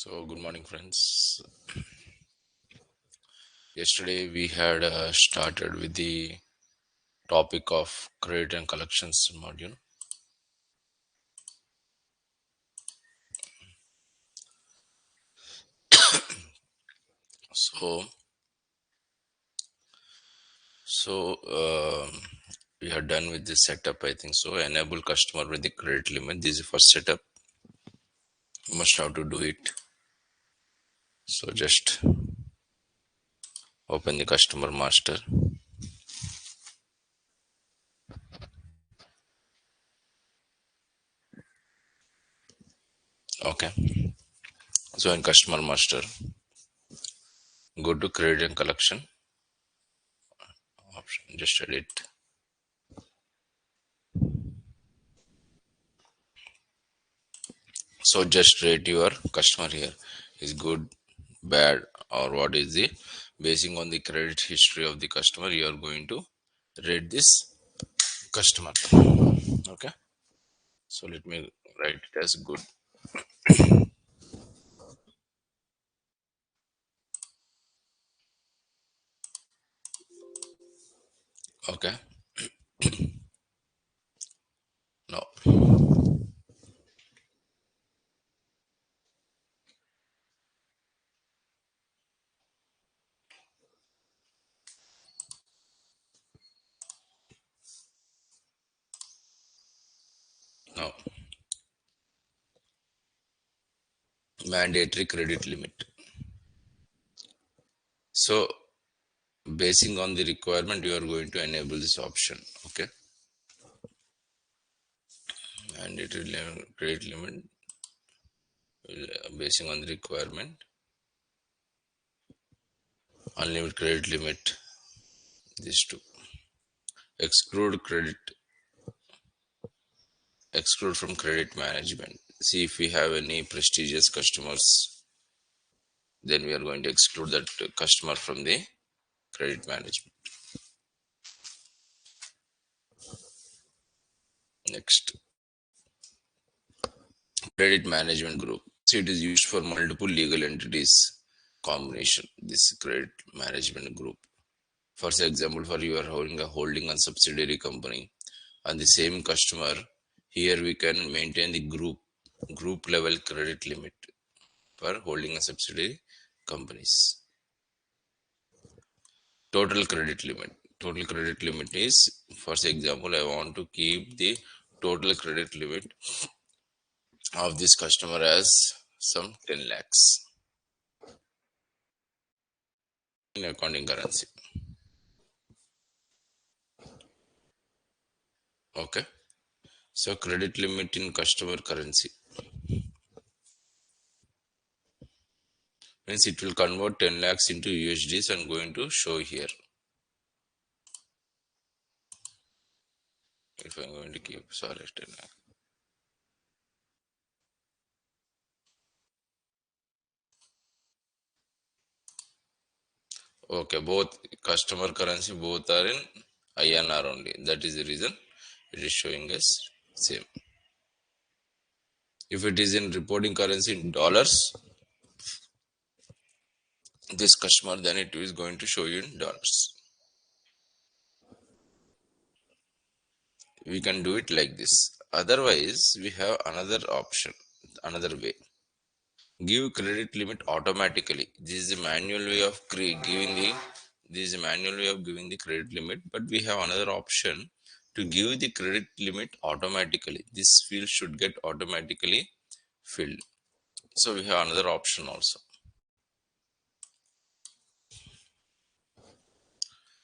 So, good morning, friends. Yesterday we had started with the topic of credit and collections module. So, so we are done with the setup. I think so. Enable customer with the credit limit. This is for setup. You must have to do it. So, just open the customer master. Okay. So, in customer master, go to credit and collection option. Just edit. So just rate your customer here is good, bad, or what is the basing on the credit history of the customer. You are going to rate this customer. Okay. So let me write it as good. Okay. No. No. Mandatory credit limit. So basing on the requirement, you are going to enable this option. Okay. Mandatory credit limit. Basing on the requirement, unlimited credit limit. These two. Exclude credit exclude from credit management. See if we have any prestigious customers, then we are going to exclude that customer from the credit management. Next, credit management group. So it is used for multiple legal entities combination. This credit management group. For example, for you are holding a subsidiary company and the same customer, here we can maintain the group level credit limit for holding a subsidiary companies. Total credit limit. Total credit limit is, for example, I want to keep the total credit limit of this customer as some 10 lakhs in accounting currency. Okay. So credit limit in customer currency means it will convert 10 lakhs into USDs and going to show here. If I'm going to keep, sorry, 10 lakh. Okay, both customer currency both are in INR only. That is the reason it is showing us same. If it is in reporting currency in dollars, this customer, then it is going to show you in dollars. We can do it like this. Otherwise, we have another option, another way. Give credit limit automatically. This is a manual way of giving the credit limit, but we have another option to give the credit limit automatically. This field should get automatically filled. So we have another option also.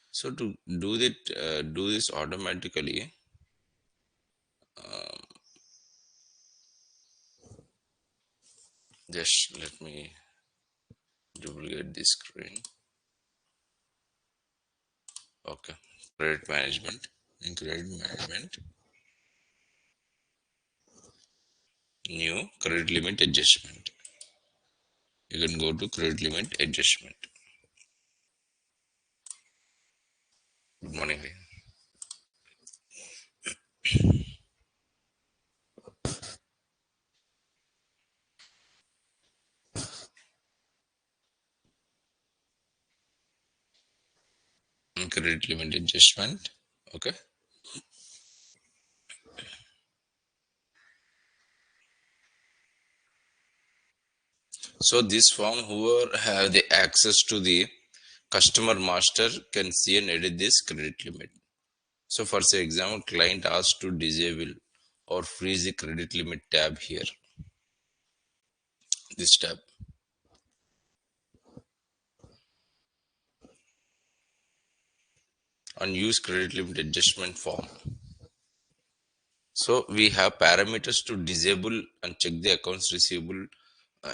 So to do this automatically, just let me duplicate this screen. Okay. Credit management. In credit management, new credit limit adjustment. You can go to credit limit adjustment. Good morning. credit limit adjustment. Okay. So this form, whoever have the access to the customer master can see and edit this credit limit. So for say example, client asks to disable or freeze the credit limit tab here. This tab. Unused credit limit adjustment form. So we have parameters to disable and check the accounts receivable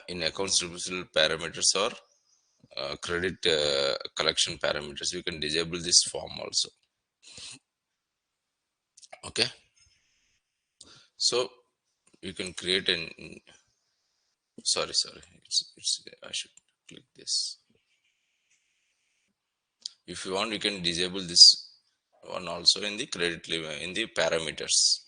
in accounts receivable parameters or credit collection parameters. You can disable this form also. Okay. So you can create an sorry, it's I should click this. If you want, you can disable this one also in the credit limit in the parameters.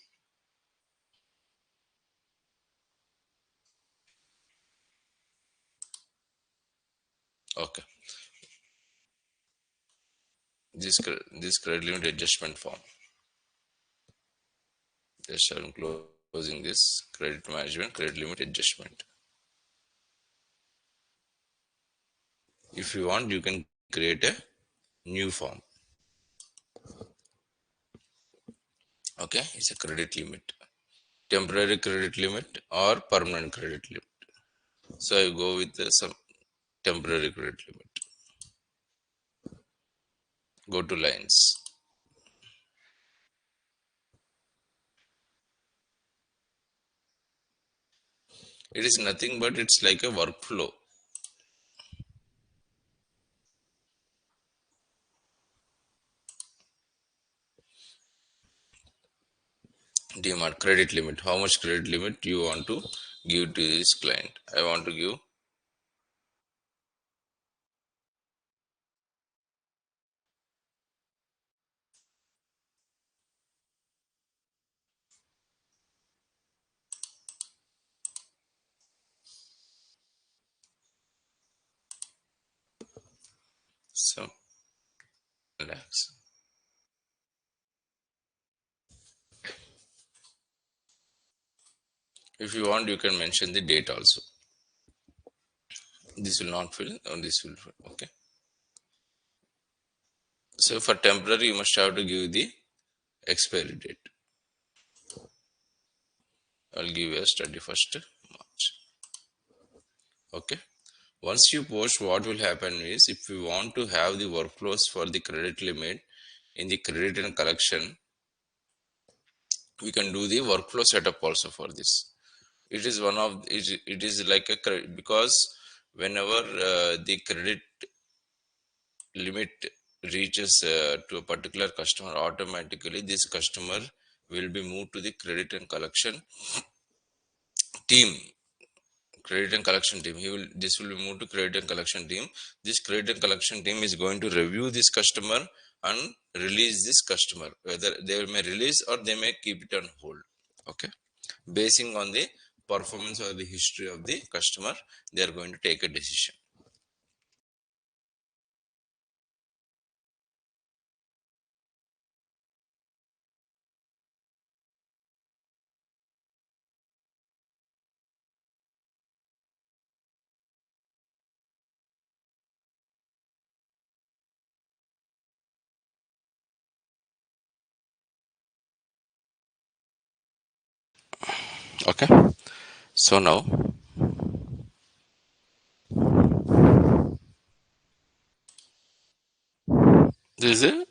Okay. This credit limit adjustment form. Just I'm closing this credit management credit limit adjustment. If you want, you can create a new form. Okay, it's a credit limit, temporary credit limit or permanent credit limit. So I go with some temporary credit limit. Go to lines. It is nothing but it's like a workflow. Demand credit limit. How much credit limit you want to give to this client? I want to give some lakhs. If you want, you can mention the date also. This will not fill, or this will fill. Okay. So for temporary, you must have to give the expiry date. I'll give as 31st March. Okay. Once you post, what will happen is if you want to have the workflows for the credit limit in the credit and collection, we can do the workflow setup also for this. It is one of it is like a because whenever the credit limit reaches to a particular customer, automatically this customer will be moved to the credit and collection team. Credit and collection team, he will this will be moved to credit and collection team. This credit and collection team is going to review this customer and release this customer, whether they may release or they may keep it on hold. Okay, basing on the performance or the history of the customer, they are going to take a decision. Okay, so now this is a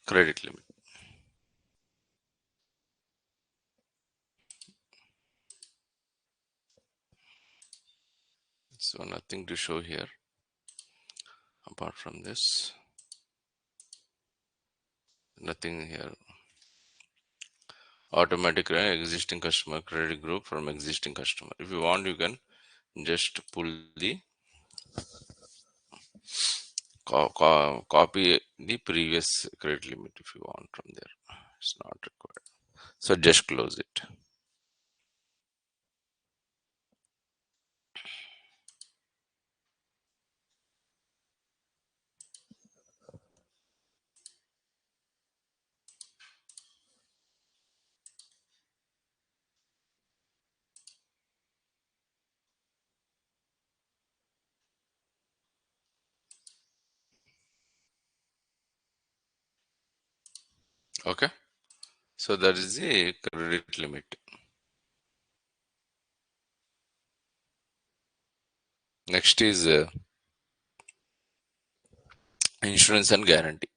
credit limit. So nothing to show here apart from this. Nothing here. Automatic existing customer credit group from existing customer. If you want, you can just pull the copy the previous credit limit if you want from there. It's not required. So just close it. Okay, so that is the credit limit. Next is insurance and guarantee.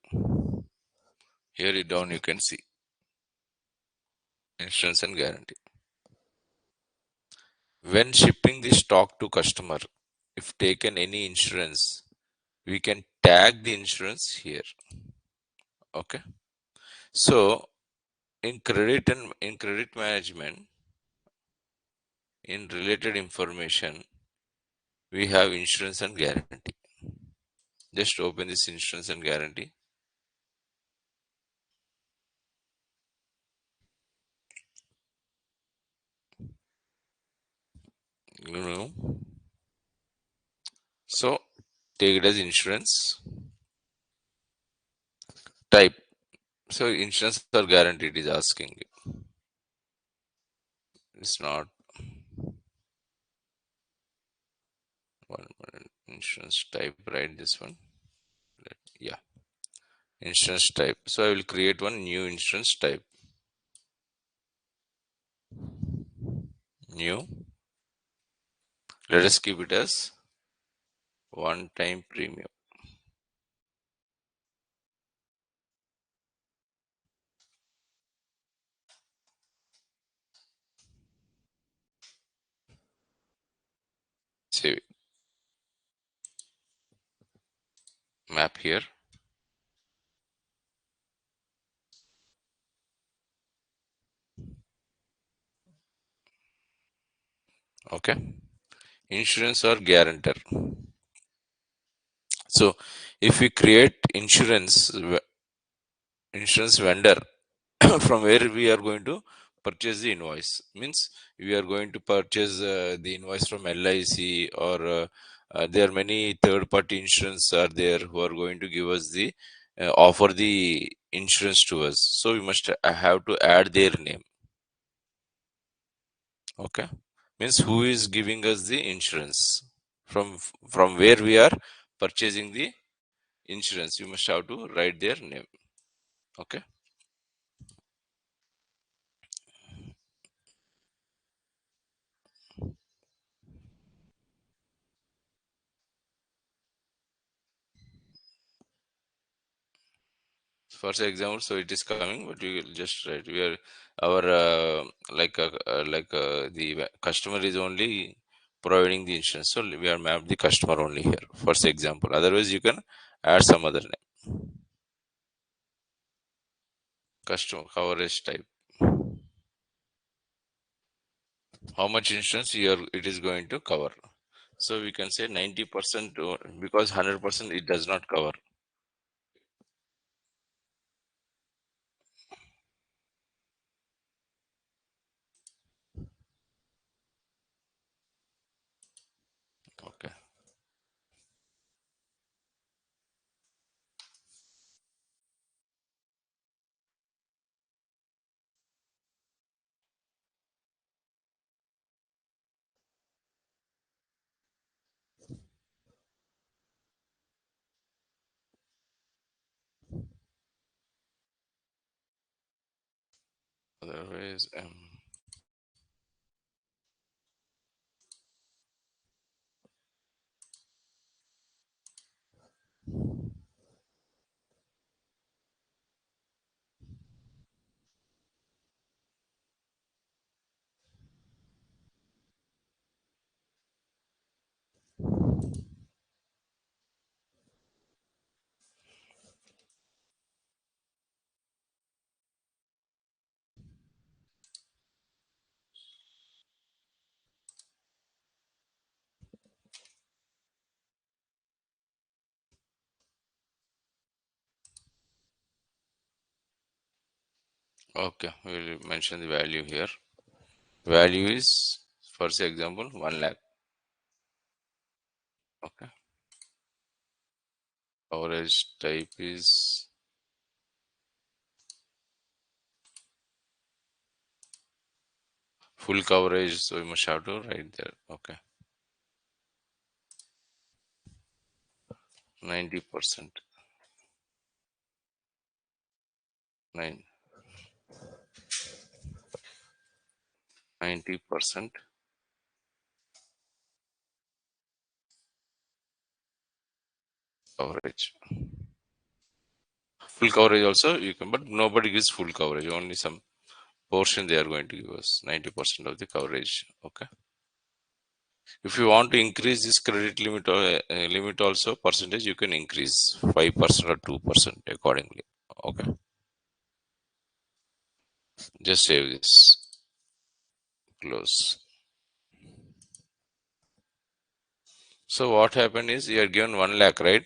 Here it down you can see insurance and guarantee. When shipping the stock to customer, if taken any insurance, we can tag the insurance here. Okay. So in credit management, in related information, we have insurance and guarantee. Just open this insurance and guarantee. You know. So take it as insurance type. So insurance or guarantee it is asking you. It's not one minute. Insurance type, right? This one. Yeah. Insurance type. So I will create one new insurance type. New. Let us keep it as one time premium. Save it. Map here. Okay. Insurance or guarantor. So if we create insurance vendor from where we are going to purchase the invoice, means we are going to purchase the invoice from LIC, or there are many third party insurance are there who are going to give us the offer the insurance to us, so we must have to add their name. Okay, means who is giving us the insurance, from where we are purchasing the insurance, you must have to write their name. Okay. For example, so it is coming, but we will just write. We are our the customer is only providing the insurance, so we are mapped the customer only here. For example, otherwise you can add some other name. Customer coverage type. How much insurance it is going to cover? So we can say 90%, because 100% it does not cover. Okay. Otherwise, okay, we will mention the value here. Value is, for example, 1 lakh. Okay. Coverage type is full coverage, so we must have to write there. Okay. 90%. 9. 90% coverage. Full coverage also you can, but nobody gives full coverage. Only some portion they are going to give us 90% of the coverage. Okay. If you want to increase this credit limit or limit also percentage, you can increase 5% or 2% accordingly. Okay. Just save this. Close. So what happened is you are given 1 lakh, right?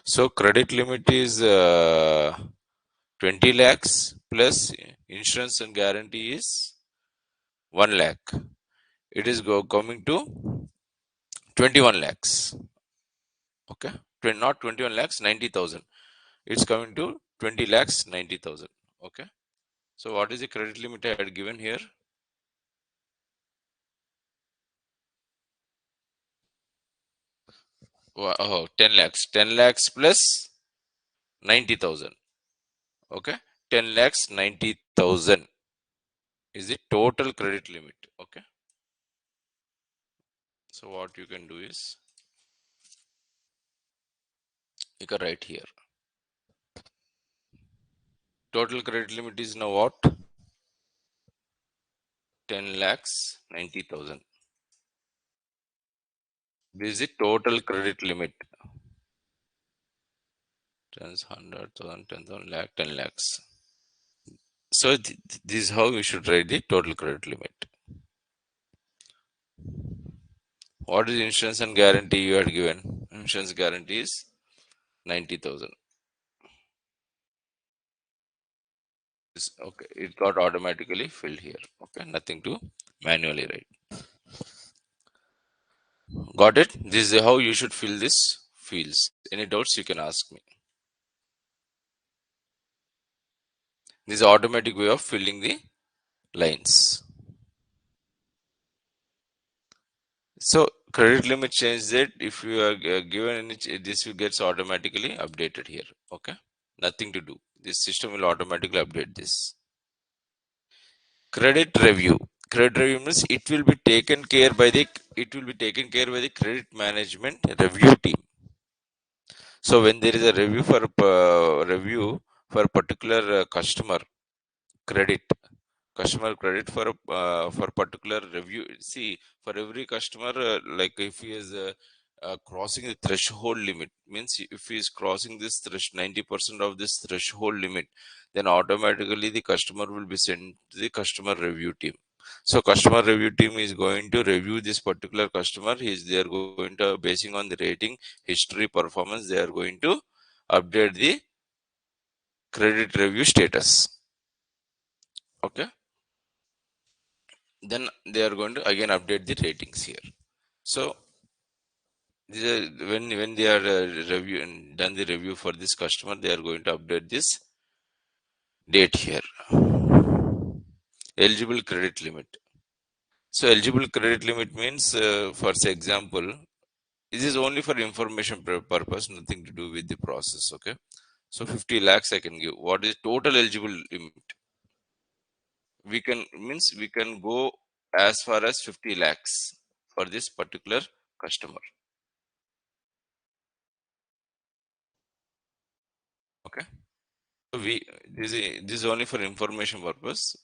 So credit limit is 20 lakhs plus insurance and guarantee is 1 lakh. It is coming to 21 lakhs. Okay. Not 21 lakhs, 90,000. It's coming to 20 lakhs, 90,000. Okay. So what is the credit limit I had given here? Oh, 10 lakhs. 10 lakhs plus 90,000. Okay. 10 lakhs, 90,000 is the total credit limit. Okay. So what you can do is you can write here. Total credit limit is now what? 10 lakhs 90,000. This is the total credit limit. 10, 100,000, 10,000 lakh, 10 lakhs. So this is how we should write the total credit limit. What is insurance and guarantee you had given? Insurance guarantee is 90,000. Okay, it got automatically filled here. Okay, nothing to manually write. Got it? This is how you should fill this fields. Any doubts you can ask me. This is automatic way of filling the lines. So credit limit change that if you are given any this will gets automatically updated here. Okay, nothing to do. This system will automatically update this. Credit review. Credit review means it will be taken care by the credit management review team. So when there is a review for a particular credit credit for particular review, see, for every customer, like if he is crossing the threshold limit, means if he is crossing this 90% of this threshold limit, then automatically the customer will be sent to the customer review team. So customer review team is going to review this particular customer. They are going to, basing on the rating history performance, they are going to update the credit review status. Okay, then they are going to again update the ratings here. So when they are review and done the review for this customer, they are going to update this date here. Eligible credit limit. So eligible credit limit means, for example, this is only for information purpose, nothing to do with the process. Okay, so 50 lakhs I can give. What is total eligible limit? We can go as far as 50 lakhs for this particular customer. Okay, so this is only for information purpose,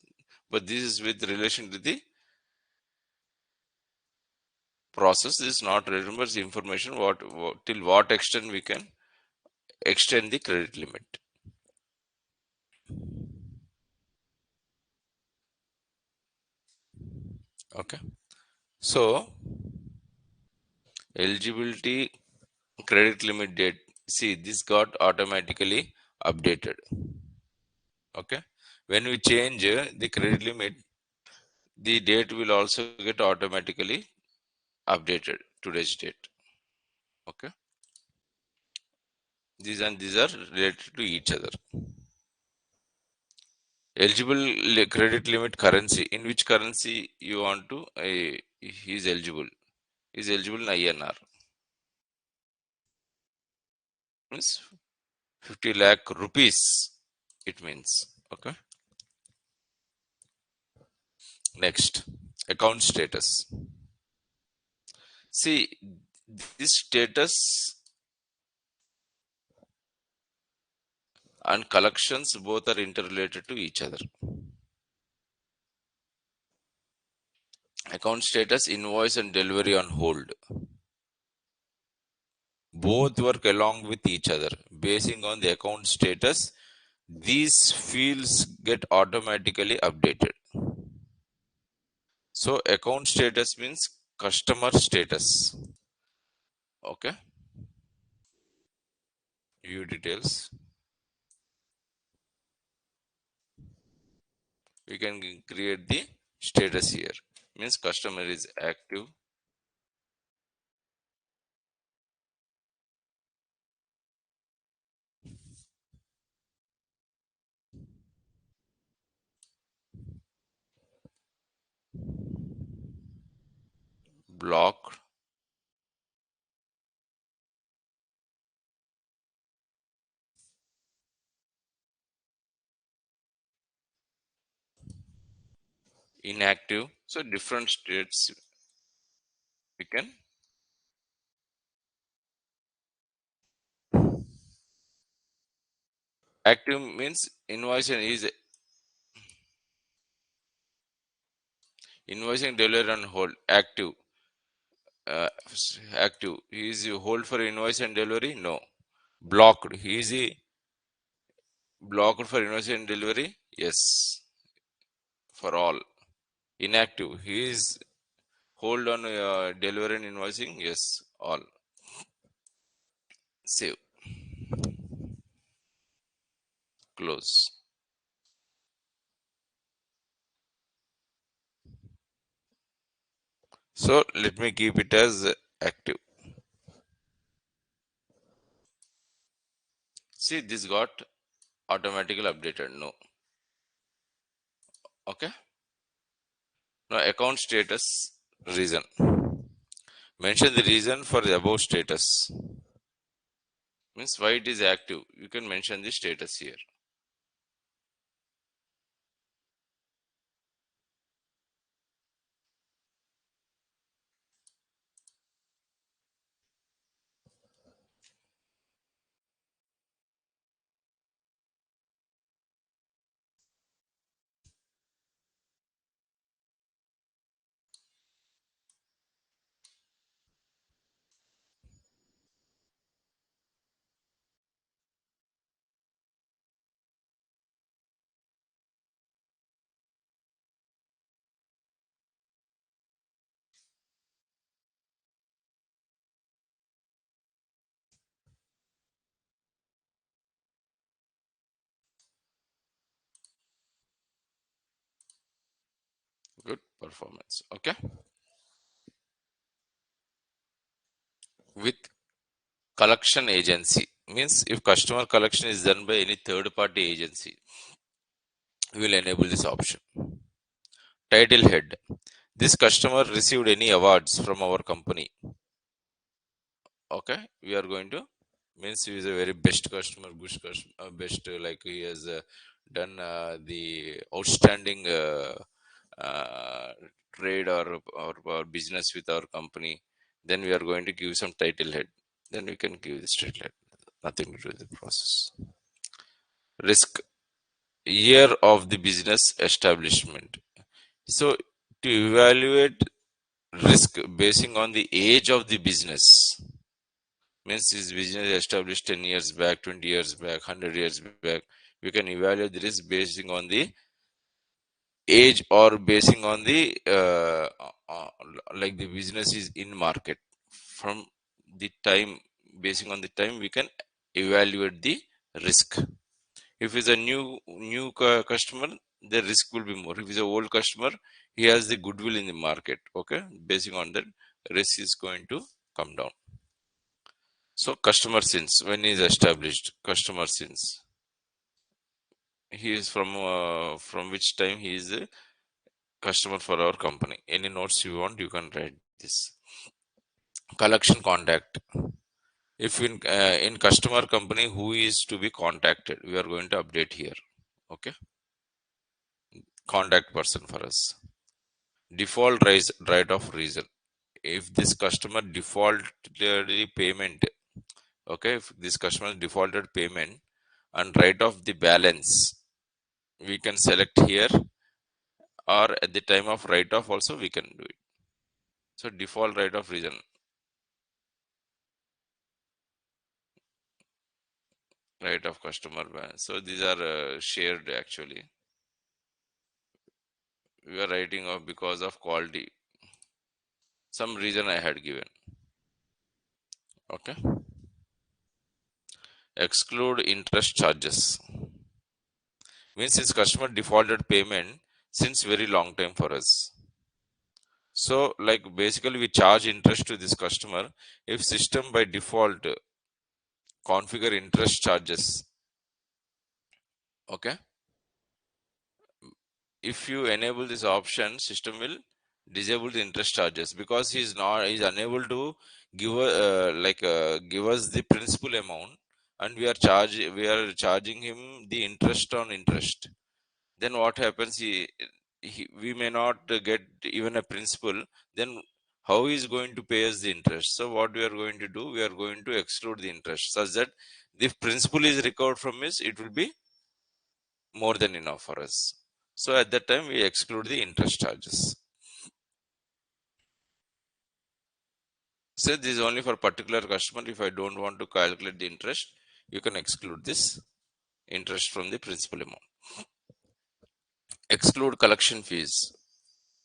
but this is with relation to the process. This is not, remember, the information what till what extent we can extend the credit limit. Okay, so eligibility credit limit date, see, this got automatically updated. Okay, when we change the credit limit, the date will also get automatically updated, today's date. Okay, these are related to each other. Eligible credit limit currency, in which currency you want to is eligible, in INR, means 50 lakh rupees it means. Okay, next, Account status. See, this status and collections both are interrelated to each other. Account status, invoice and delivery on hold. Both work along with each other. Basing on the account status, these fields get automatically updated. So account status means customer status. Okay. View details. We can create the status here. Means customer is active. Blocked. Inactive. So different states we can. Active means invoicing delivery on hold. Active. Active. Is hold for invoice and delivery? No. Blocked. Is he blocked for invoice and delivery? Yes. For all. Inactive. He is hold on delivery and invoicing? Yes. All. Save. Close. So let me keep it as active. See, this got automatically updated. No. Okay. Now account status reason. Mention the reason for the above status. Means why it is active. You can mention the status here. Good performance. Okay. With collection agency means if customer collection is done by any third party agency, we will enable this option. Title head. This customer received any awards from our company. Okay, we are going to means he is a very best customer, good customer, best like he has done the outstanding trade or business with our company. Then we are going to give some title head. Then we can give this title head. Nothing to do with the process. Risk, year of the business establishment. So to evaluate risk basing on the age of the business, means this business established 10 years back, 20 years back, 100 years back, we can evaluate the risk basing on the age or basing on the uh, like the business is in market. From the time, basing on the time, we can evaluate the risk. If it's a new customer, the risk will be more. If it's a old customer, he has the goodwill in the market. Okay, basing on that, risk is going to come down. So customer since when is established, customer since he is from which time he is a customer for our company. Any notes you want, you can write this. Collection contact. If in customer company who is to be contacted, we are going to update here. Okay, contact person for us. Default right of reason. If this customer defaulted payment, okay, if this customer defaulted payment and write off the balance, we can select here, or at the time of write off also we can do it. So default right of reason, right of customer balance. So these are shared actually. We are writing off because of quality. Some reason I had given. Okay. Exclude interest charges. Means this customer defaulted payment since very long time for us. So like basically we charge interest to this customer if system by default configure interest charges. Okay. If you enable this option, system will disable the interest charges because he's unable to give us the principal amount, and we are charging him the interest on interest. Then what happens, we may not get even a principal. Then how he is going to pay us the interest? So what we are going to do, we are going to exclude the interest such that the principal is recovered from us, it will be more than enough for us. So at that time we exclude the interest charges. Say this is only for particular customer. If I don't want to calculate the interest, you can exclude this interest from the principal amount. Exclude collection fees.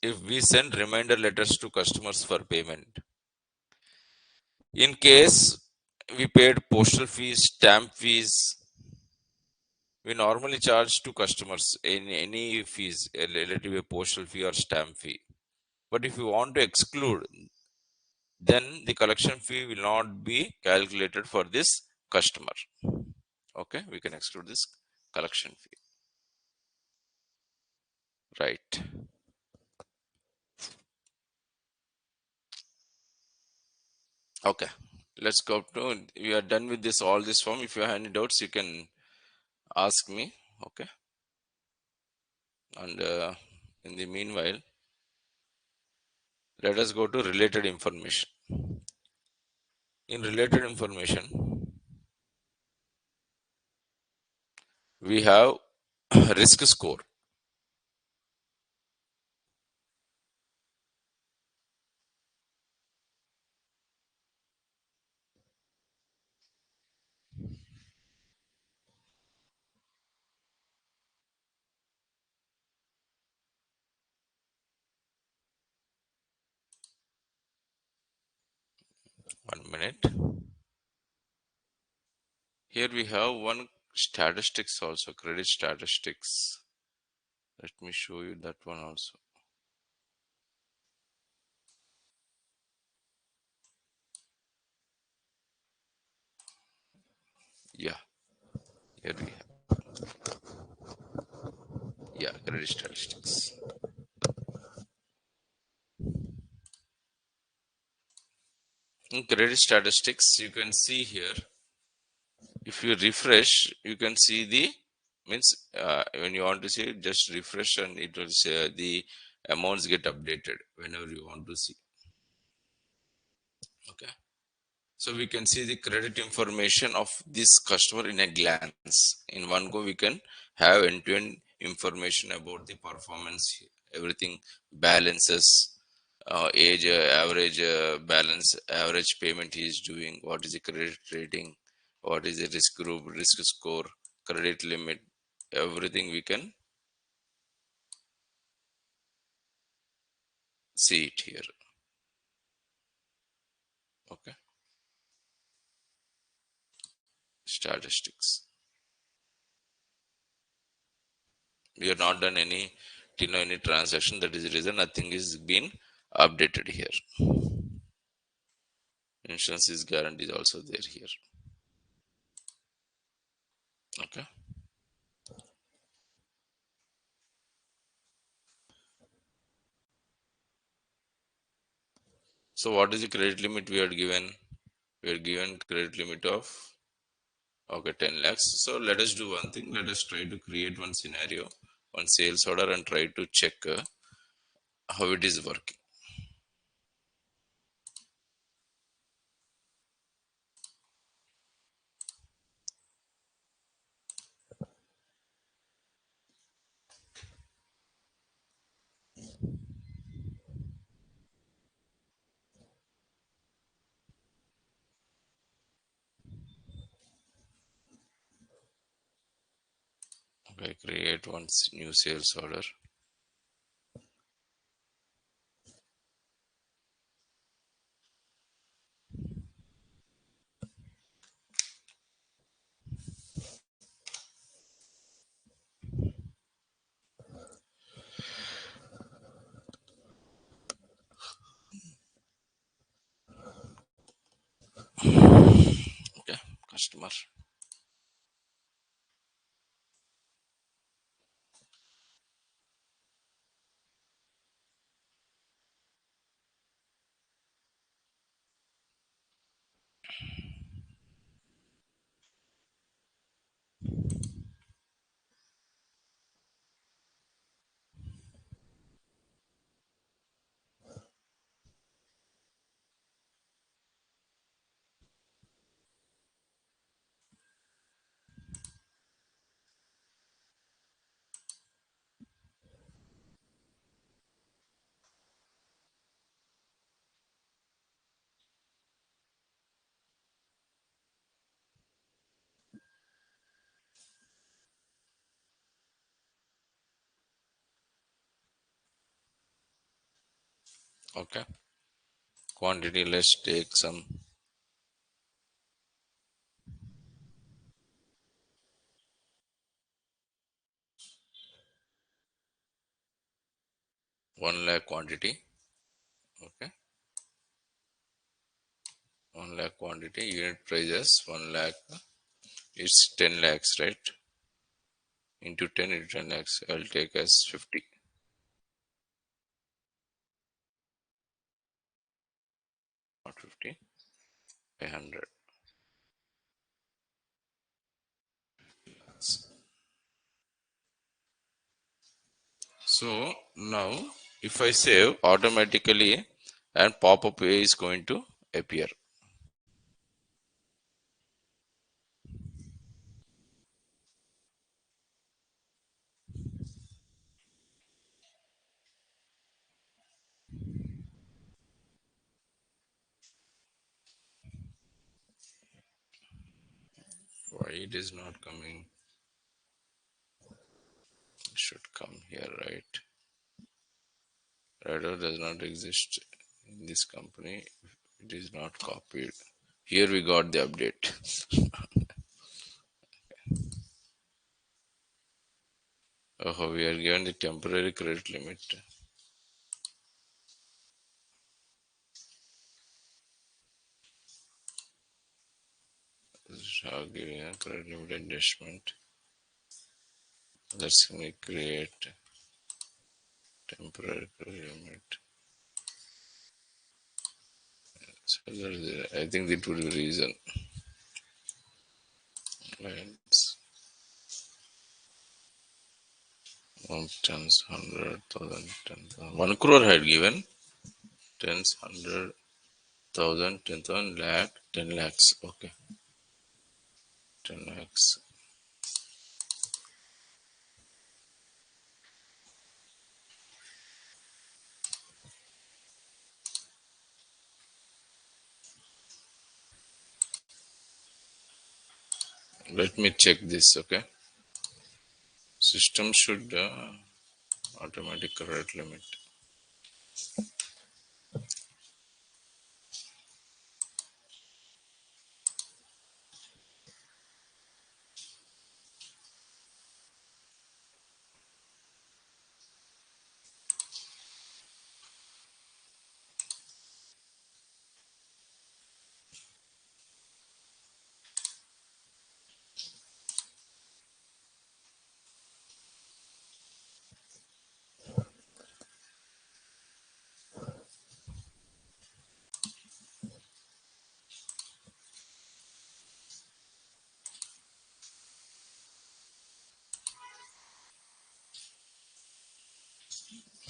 If we send reminder letters to customers for payment, in case we paid postal fees, stamp fees, we normally charge to customers any fees related to a postal fee or stamp fee. But if you want to exclude, then the collection fee will not be calculated for this customer. Okay, we can exclude this collection fee. Right. Okay, let's go to, we are done with this, all this form. If you have any doubts, you can ask me. Okay, and in the meanwhile, let us go to related information. In related information, we have risk score. 1 minute. Here we have one statistics also, credit statistics. Let me show you that one also. Yeah, here we have, yeah, credit statistics. In credit statistics, you can see here, if you refresh, you can see the, means when you want to see it, just refresh and it will say the amounts get updated whenever you want to see. Okay. So we can see the credit information of this customer in a glance. In one go, we can have end-to-end information about the performance, everything, balances, age, average balance, average payment he is doing, what is the credit rating, what is the risk group, risk score, credit limit, everything we can see it here. Okay, statistics. We have not done any till now any transaction. That is the reason nothing is been updated here. Insurance is guarantee is also there here. Okay. So what is the credit limit we are given? We are given credit limit of, okay, 10 lakhs. So let us do one thing. Let us try to create one scenario, one sales order, and try to check how it is working. Okay, create one new sales order. Okay, customer. Okay, quantity, let's take some 1 lakh quantity. Okay, 1 lakh quantity, unit prices 1 lakh, it's 10 lakhs, right? Into 10 into 10 lakhs, I'll take as 50, not 50, 100. So now if I save, automatically and pop-up is going to appear. Why it is not coming? It should come here, right? Radar does not exist in this company. It is not copied. Here we got the update. Oh, we are given the temporary credit limit. Shall give a credit limit adjustment. Let's create temporary credit limit. So I think that would be reason. Clients, one tens, 100,000, 10,000. 1 crore had given. Tens, 100,000, 10,000, lakh, 10 lakhs. Okay, 10 lakhs. Let me check this. Okay, system should automatic credit limit.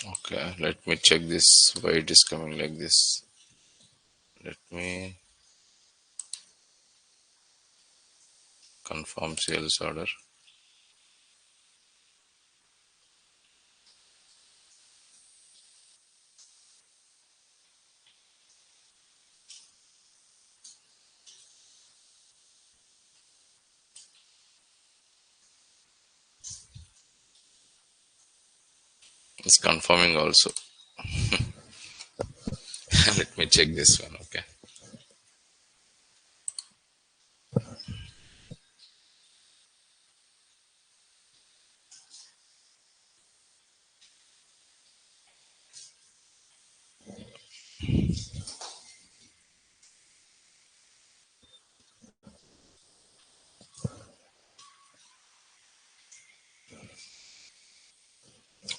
Okay, let me check this. Why it is coming like this? Let me confirm sales order. It's confirming also. Let me check this one. Okay.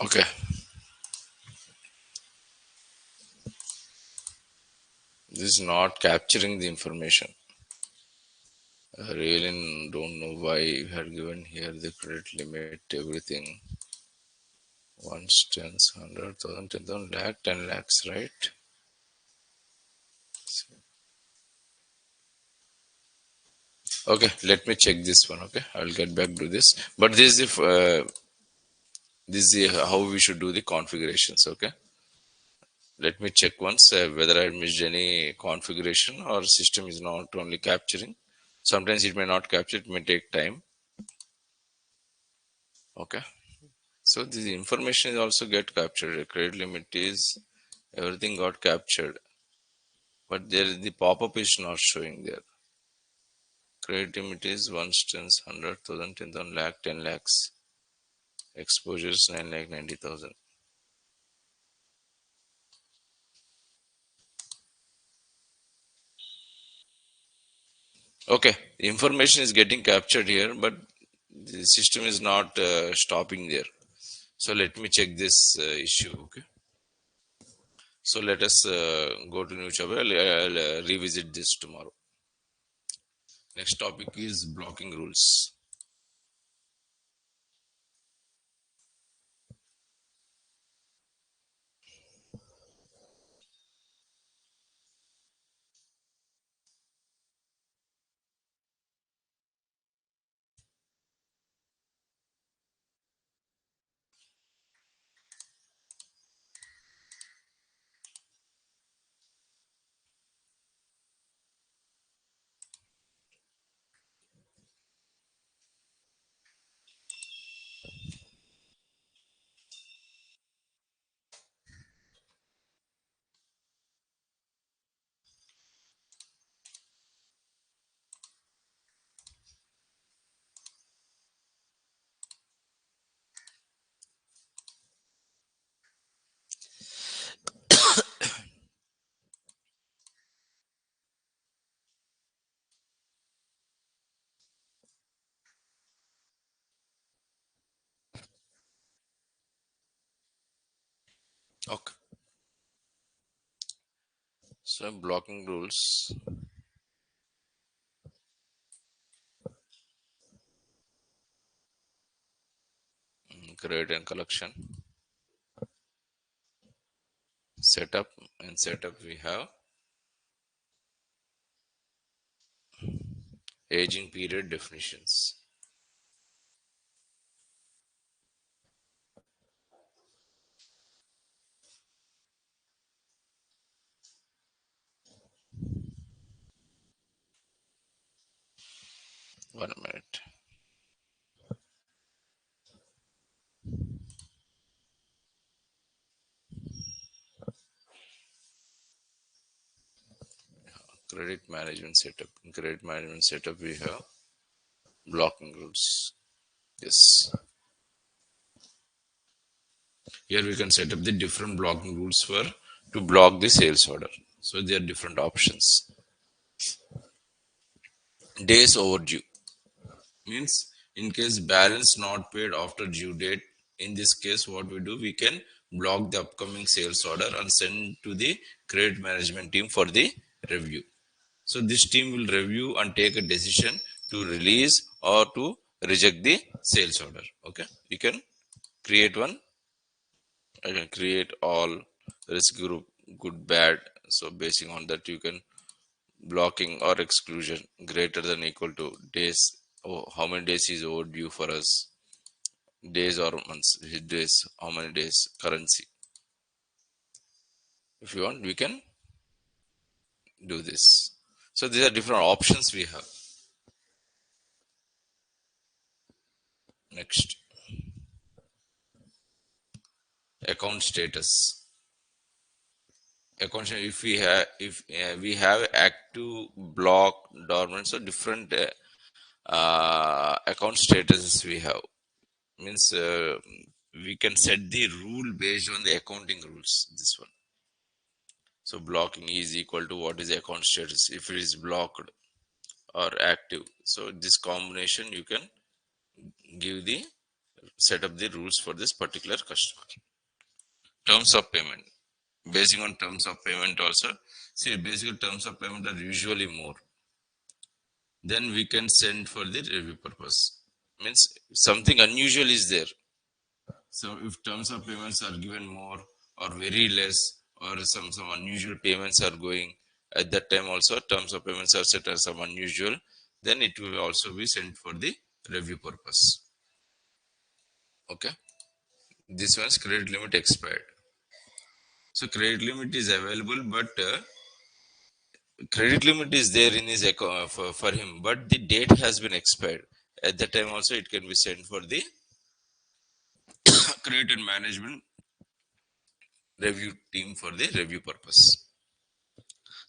Okay. This is not capturing the information. I really don't know why you had given here the credit limit, everything. Once, tens, 100,000, 10,000, lakh, 10 lakhs, right? Okay, let me check this one. Okay, I'll get back to this. But this is how we should do the configurations. Okay, let me check once whether I missed any configuration or system is not only capturing. Sometimes it may not capture. It may take time. Okay, so this information is also get captured. The credit limit is everything got captured, but there the pop-up is not showing there. Credit limit is 1 tens, 100,000, 10,000 lakh, 10 lakhs. Exposures 9 lakh 90,000. Okay, the information is getting captured here, but the system is not stopping there. So let me check this issue. Okay. So let us go to new chapter. I'll revisit this tomorrow. Next topic is blocking rules. Okay. So blocking rules, create and collection, setup and setup we have aging period definitions. 1 minute. Credit management setup. In credit management setup we have blocking rules. Yes. Here we can set up the different blocking rules for to block the sales order. So there are different options. Days overdue means in case balance not paid after due date. In this case, what we do, we can block the upcoming sales order and send to the credit management team for the review. So this team will review and take a decision to release or to reject the sales order. Okay, you can create one I can create all risk group, good, bad. So basing on that, you can blocking or exclusion greater than equal to days. Oh, how many days is overdue for us? Days or months? Days. How many days? Currency. If you want, we can do this. So these are different options we have. Next, account status. Account if we have we have active, block, dormant, so different account statuses we have. Means we can set the rule based on the accounting rules. This one. So blocking is equal to what is the account status if it is blocked or active. So this combination you can give the set up the rules for this particular customer. Terms of payment. Basing on terms of payment also. See, basically terms of payment are usually more. Then we can send for the review purpose. Means something unusual is there. So if terms of payments are given more or very less or some unusual payments are going at that time also terms of payments are set as some unusual, then it will also be sent for the review purpose. Okay. This one's credit limit expired. So credit limit is available, but credit limit is there in his account for him, but the date has been expired. At that time also it can be sent for the credit and management review team for the review purpose.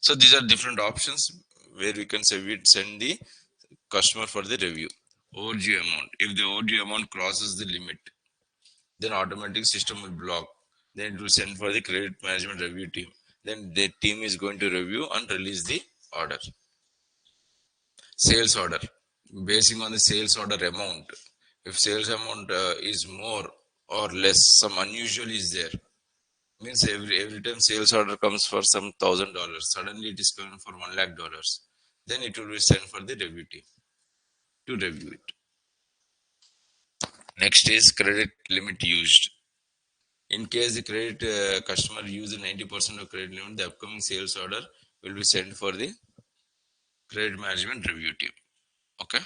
So these are different options where we can say we send the customer for the review. Overdue amount. If the overdue amount crosses the limit, then automatic system will block. Then it will send for the credit management review team. Then the team is going to review and release the order. Sales order. Basing on the sales order amount. If sales amount is more or less, some unusual is there. Means every time sales order comes for some $1,000, suddenly it is coming for $1 lakh. Then it will be sent for the review team to review it. Next is credit limit used. In case the credit customer uses 90% of credit limit, the upcoming sales order will be sent for the credit management review team. Okay.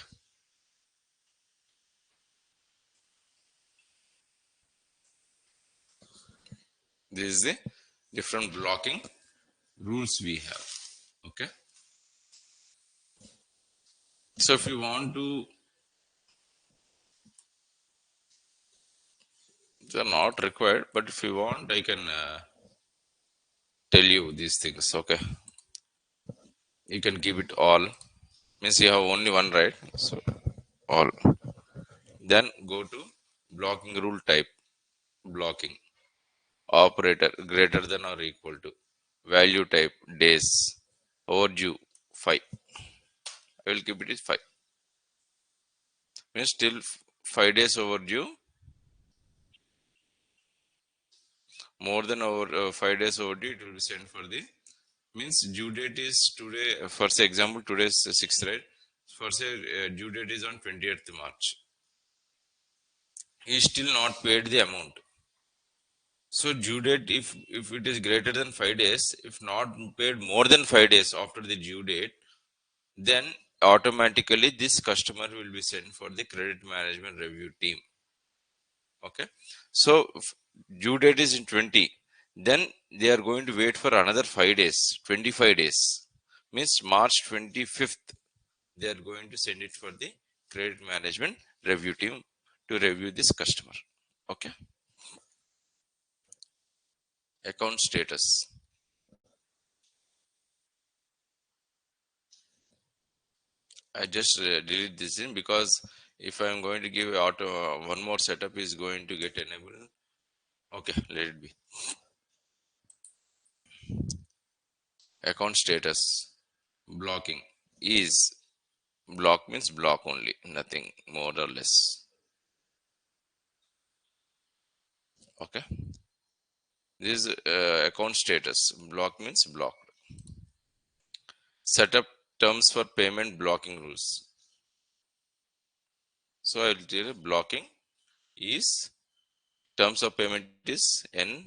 This is the different blocking rules we have. Okay. So if you want to, they are not required, but if you want, I can tell you these things. Okay. You can give it all. Means you have only one, right? So all. Then go to blocking rule type. Blocking. Operator greater than or equal to. Value type days. Overdue 5. I will keep it as 5. Means still 5 days overdue. More than over 5 days overdue, it will be sent for the means due date is today. For say example, today is 6th, right? For say due date is on 20th March. He is still not paid the amount. So due date, if it is greater than 5 days, if not paid more than 5 days after the due date, then automatically this customer will be sent for the credit management review team. Okay. So due date is in 20, then they are going to wait for another 5 days, 25 days. Means March 25th, they are going to send it for the credit management review team to review this customer. Okay. Account status. I just delete this in because if I am going to give auto one more setup is going to get enabled. Okay, let it be. Account status. Blocking is block means block only, nothing more or less. Okay. This is account status. Block means block. Set up terms for payment blocking rules. So I will tell you blocking is Terms of payment is in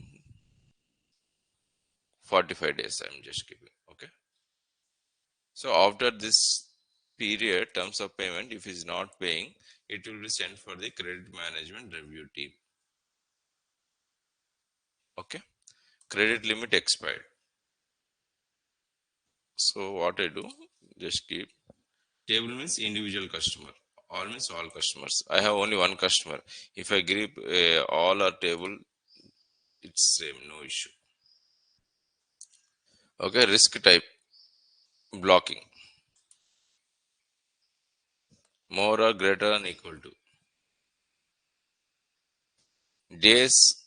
45 days. I'm just giving. Okay. So after this period, terms of payment, if he is not paying, it will be sent for the credit management review team. Okay. Credit limit expired. So what I do, just keep table means individual customer. All means all customers. I have only one customer. If I group all our table, it's same, no issue. Okay, risk type blocking, more or greater than equal to days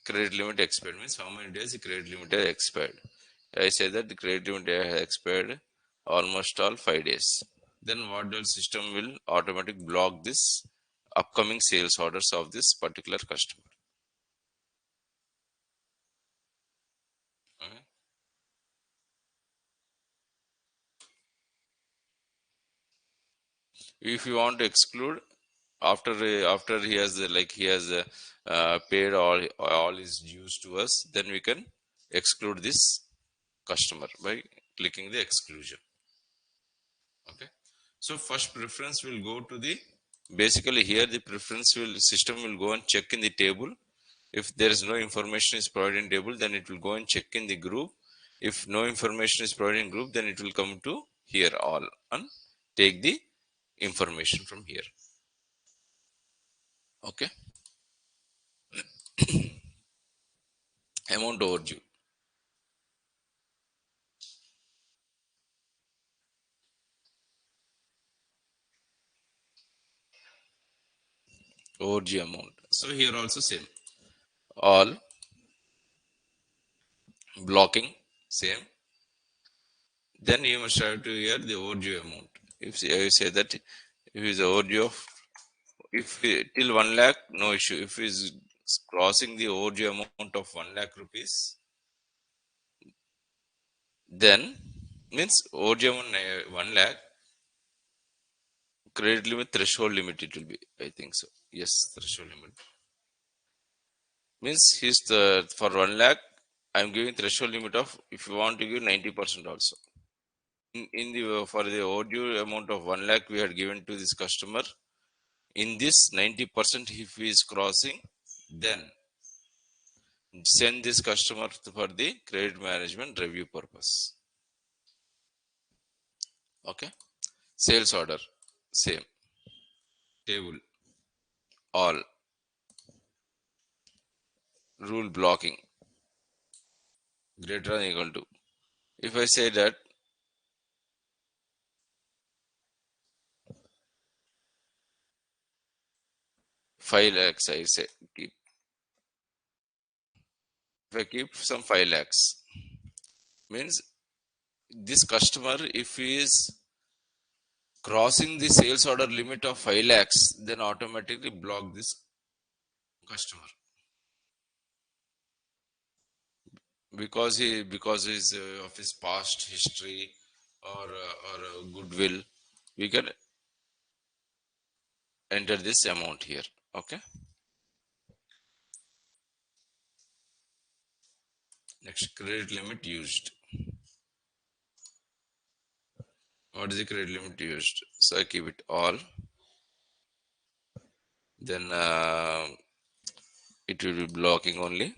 credit limit expired means how many days the credit limit has expired. I say that the credit limit has expired almost all 5 days. Then what the system will automatically block this upcoming sales orders of this particular customer. Okay. If you want to exclude after he has paid all his dues to us, then we can exclude this customer by clicking the exclusion. Okay. So first preference will go to the, basically here the preference will system will go and check in the table. If there is no information is provided in table, then it will go and check in the group. If no information is provided in group, then it will come to here all and take the information from here. Okay. Amount overdue. Overdue amount. So here also same. All blocking same. Then you must have to hear the overdue amount. If you say that if is overdue of, if till 1 lakh, no issue. If is crossing the overdue amount of 1 lakh rupees, then means overdue amount 1 lakh, credit limit threshold limit it will be. I think so. Yes, threshold limit means he's the for 1 lakh. I'm giving threshold limit of, if you want to give 90% also. In the for the overdue amount of 1 lakh we had given to this customer. In this 90% if he is crossing, then send this customer for the credit management review purpose. Okay. Sales order same, table all, rule blocking greater than equal to. If I say that 5 lakhs, I say keep. If I keep some 5 lakhs, means this customer, if he is crossing the sales order limit of 5 lakhs, then automatically block this customer, because his of his past history or goodwill, we can enter this amount here. Okay. Next, credit limit used. What is the credit limit used? So I keep it all. Then it will be blocking only.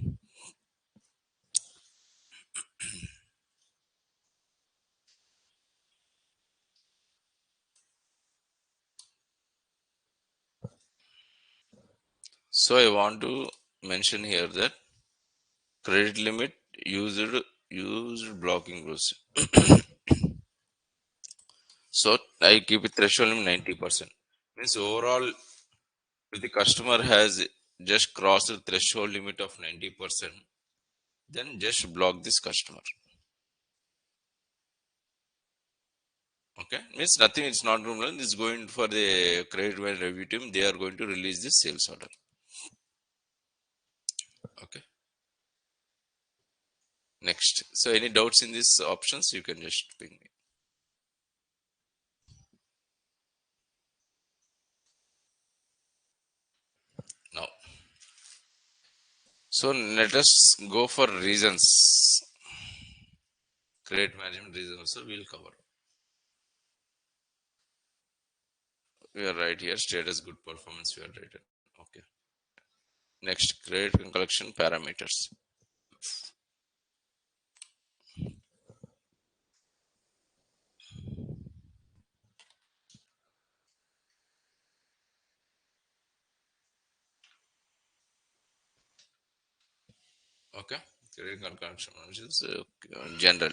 So I want to mention here that credit limit used blocking rules. So I keep it threshold limit 90%. Means overall, if the customer has just crossed the threshold limit of 90%, then just block this customer. Okay, means nothing, it's not room run, it's going for the credit review team, they are going to release this sales order. Okay. Next. So any doubts in these options, you can just ping me. So let us go for reasons. Credit management reasons also we'll cover. We are right here. Status good performance. We are right. Okay. Next, credit collection parameters. Okay. Credit collection which is general.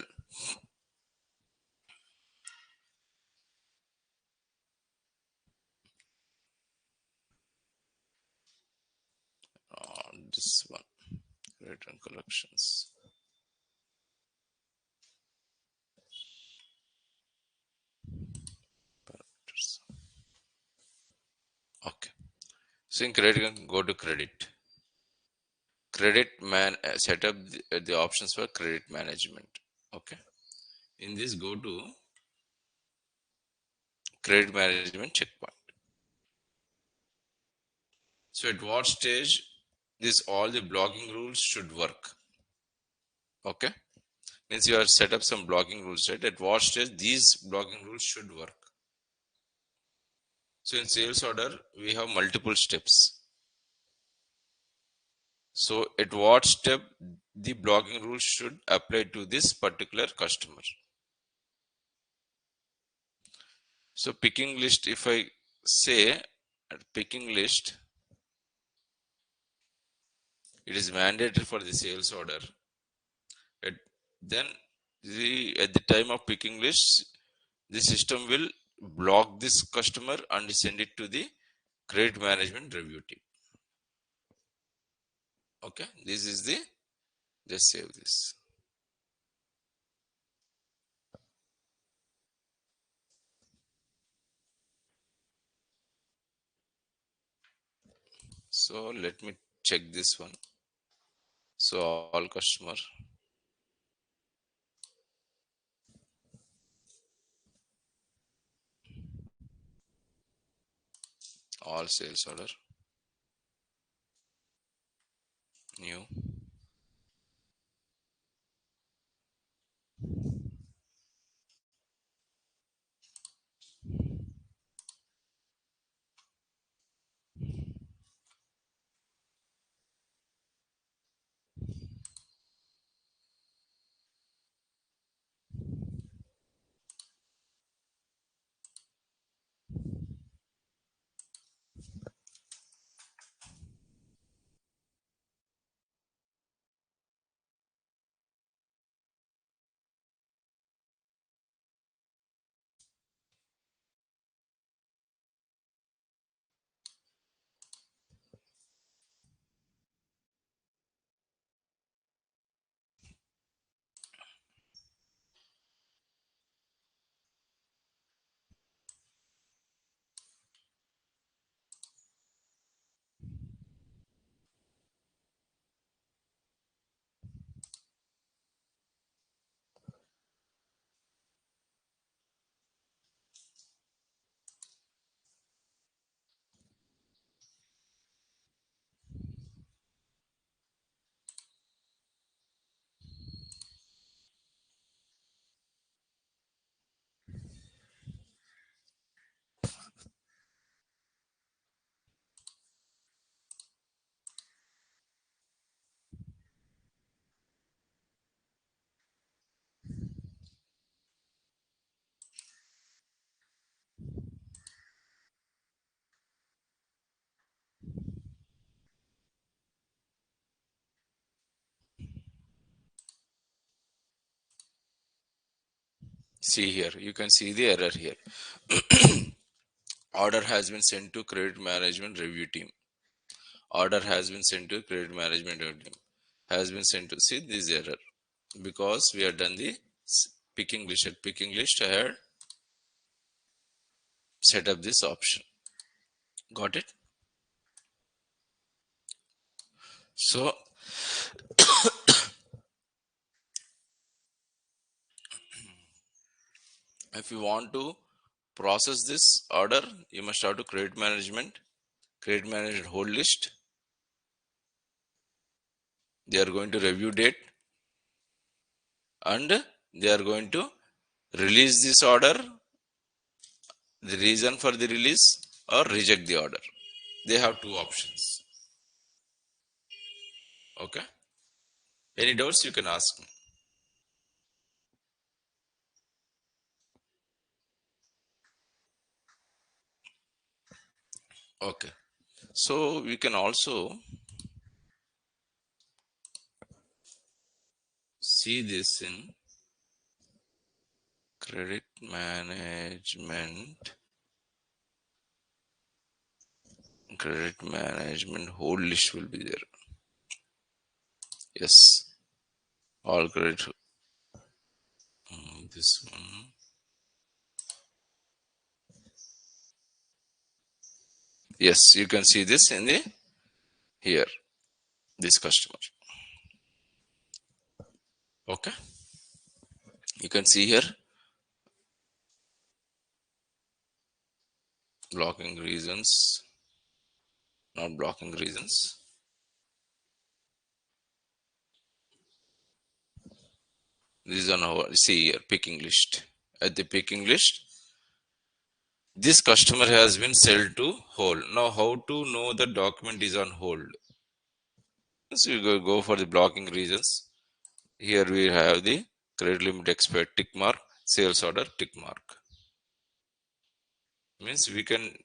This one. Credit and collections parameters. Okay. So in credit, go to credit. Credit man set up the options for credit management. Okay. In this, go to credit management checkpoint. So at what stage this all the blocking rules should work? Okay. Means you have set up some blocking rules, right? At what stage these blocking rules should work? So in sales order, we have multiple steps. So at what step the blocking rules should apply to this particular customer? So picking list, if I say at picking list, it is mandatory for the sales order. At, then at the time of picking list, the system will block this customer and send it to the credit management review team. Okay, this is the, just save this. So let me check this one. So all customer, all sales order, new. See here, you can see the error here. Order has been sent to credit management review team. Order has been sent to credit management review team. Has been sent to, see this error because we have done the picking list. At picking list, I had set up this option. Got it? So if you want to process this order, you must have to credit management hold list. They are going to review date, and they are going to release this order, the reason for the release, or reject the order. They have two options. Okay. Any doubts you can ask me. Okay. So we can also see this in credit management. Credit management whole list will be there. Yes. All credit. This one. Yes, you can see this in the here. This customer. Okay. You can see here blocking reasons, not blocking reasons. This is on our see here picking list. At the picking list, this customer has been sold to hold. Now, how to know the document is on hold? So you go for the blocking reasons. Here we have the credit limit expired tick mark, sales order tick mark. Means we can.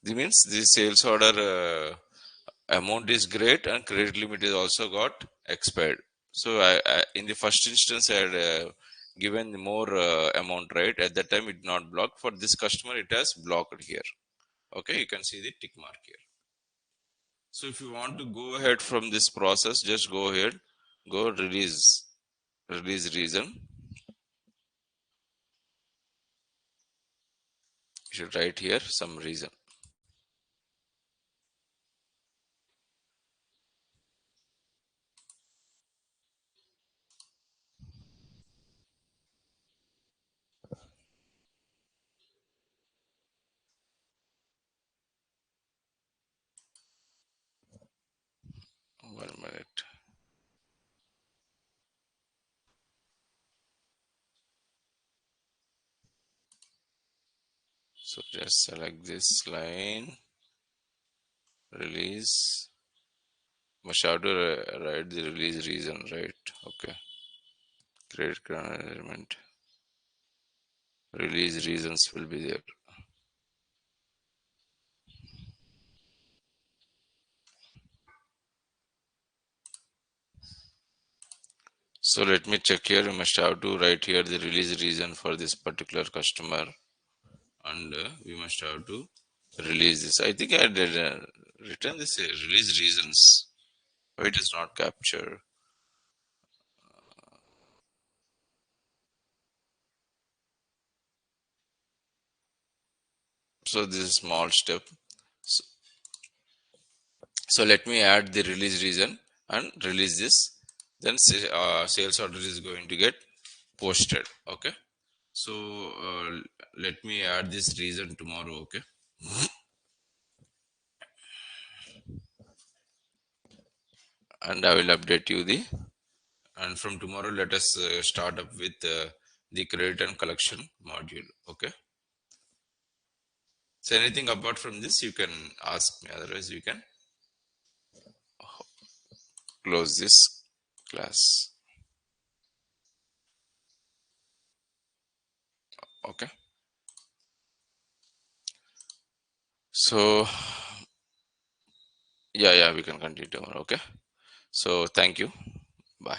This means the sales order amount is great and credit limit is also got expired. So I in the first instance I had given more amount, right? At that time it not blocked. For this customer it has blocked here. Okay, you can see the tick mark here. So if you want to go ahead from this process, just go ahead, go release reason. You should write here some reason. One minute. So just select this line, release. Must have to write the release reason, right? Okay. Credit management. Release reasons will be there. So let me check here. You must have to write here the release reason for this particular customer, and we must have to release this. I think I did written this release reasons. Why it is not captured? So this is small step. So, so let me add the release reason and release this. Then sales order is going to get posted. Okay. So let me add this reason tomorrow. Okay. And I will update you the. And from tomorrow, let us start up with the credit and collection module. Okay. So anything apart from this, you can ask me. Otherwise, you can close this class. Okay. So yeah, we can continue tomorrow. Okay. So thank you. Bye.